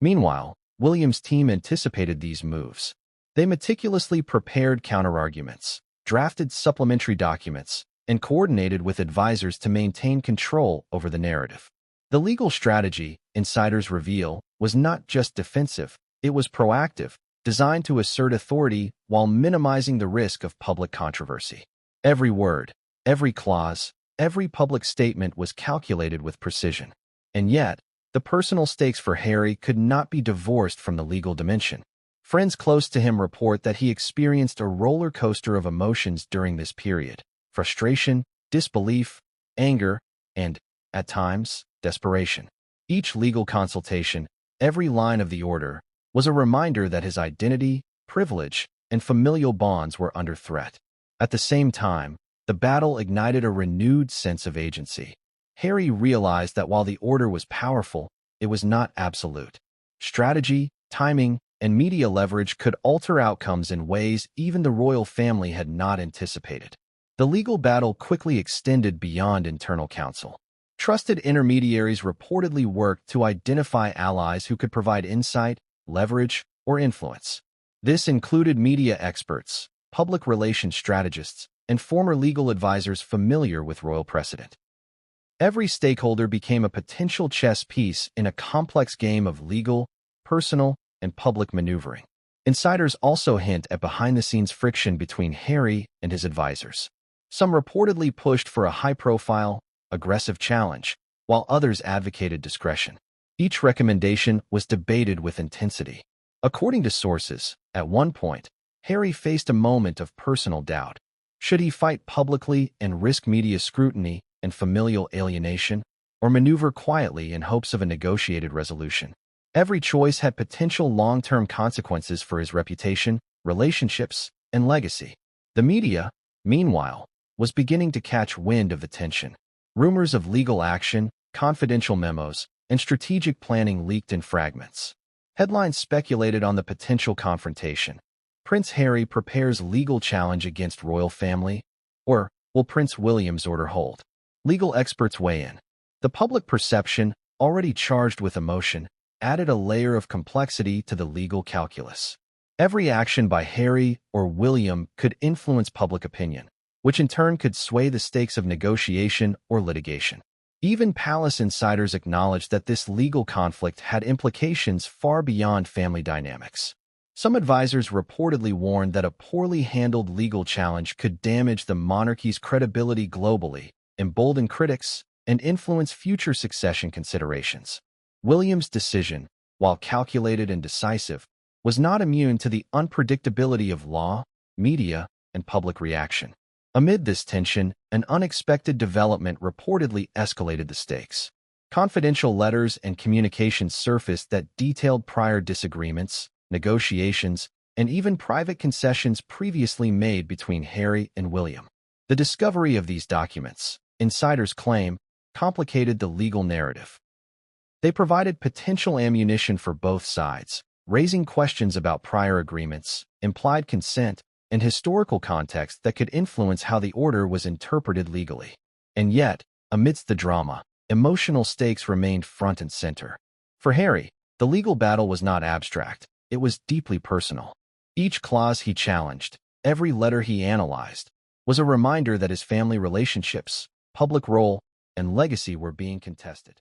Meanwhile, William's team anticipated these moves. They meticulously prepared counterarguments, drafted supplementary documents, and coordinated with advisors to maintain control over the narrative. The legal strategy, insiders reveal, was not just defensive, it was proactive, designed to assert authority while minimizing the risk of public controversy. Every word, every clause, every public statement was calculated with precision. And yet, the personal stakes for Harry could not be divorced from the legal dimension. Friends close to him report that he experienced a roller coaster of emotions during this period: frustration, disbelief, anger, and, at times, desperation. Each legal consultation, every line of the order, was a reminder that his identity, privilege, and familial bonds were under threat. At the same time, the battle ignited a renewed sense of agency. Harry realized that while the order was powerful, it was not absolute. Strategy, timing, and media leverage could alter outcomes in ways even the royal family had not anticipated. The legal battle quickly extended beyond internal counsel. Trusted intermediaries reportedly worked to identify allies who could provide insight, leverage, or influence. This included media experts, public relations strategists, and former legal advisors familiar with royal precedent. Every stakeholder became a potential chess piece in a complex game of legal, personal, and public maneuvering. Insiders also hint at behind-the-scenes friction between Harry and his advisors. Some reportedly pushed for a high-profile, aggressive challenge, while others advocated discretion. Each recommendation was debated with intensity. According to sources, at one point, Harry faced a moment of personal doubt. Should he fight publicly and risk media scrutiny and familial alienation, or maneuver quietly in hopes of a negotiated resolution? Every choice had potential long-term consequences for his reputation, relationships, and legacy. The media, meanwhile, was beginning to catch wind of the tension. Rumors of legal action, confidential memos, and strategic planning leaked in fragments. Headlines speculated on the potential confrontation. Prince Harry prepares legal challenge against royal family, or will Prince William's order hold? Legal experts weigh in. The public perception, already charged with emotion, added a layer of complexity to the legal calculus. Every action by Harry or William could influence public opinion, which in turn could sway the stakes of negotiation or litigation. Even palace insiders acknowledged that this legal conflict had implications far beyond family dynamics. Some advisors reportedly warned that a poorly handled legal challenge could damage the monarchy's credibility globally, embolden critics, and influence future succession considerations. William's decision, while calculated and decisive, was not immune to the unpredictability of law, media, and public reaction. Amid this tension, an unexpected development reportedly escalated the stakes. Confidential letters and communications surfaced that detailed prior disagreements, negotiations, and even private concessions previously made between Harry and William. The discovery of these documents, insiders claim, complicated the legal narrative. They provided potential ammunition for both sides, raising questions about prior agreements, implied consent, and historical context that could influence how the order was interpreted legally. And yet, amidst the drama, emotional stakes remained front and center. For Harry, the legal battle was not abstract. It was deeply personal. Each clause he challenged, every letter he analyzed, was a reminder that his family relationships, public role, and legacy were being contested.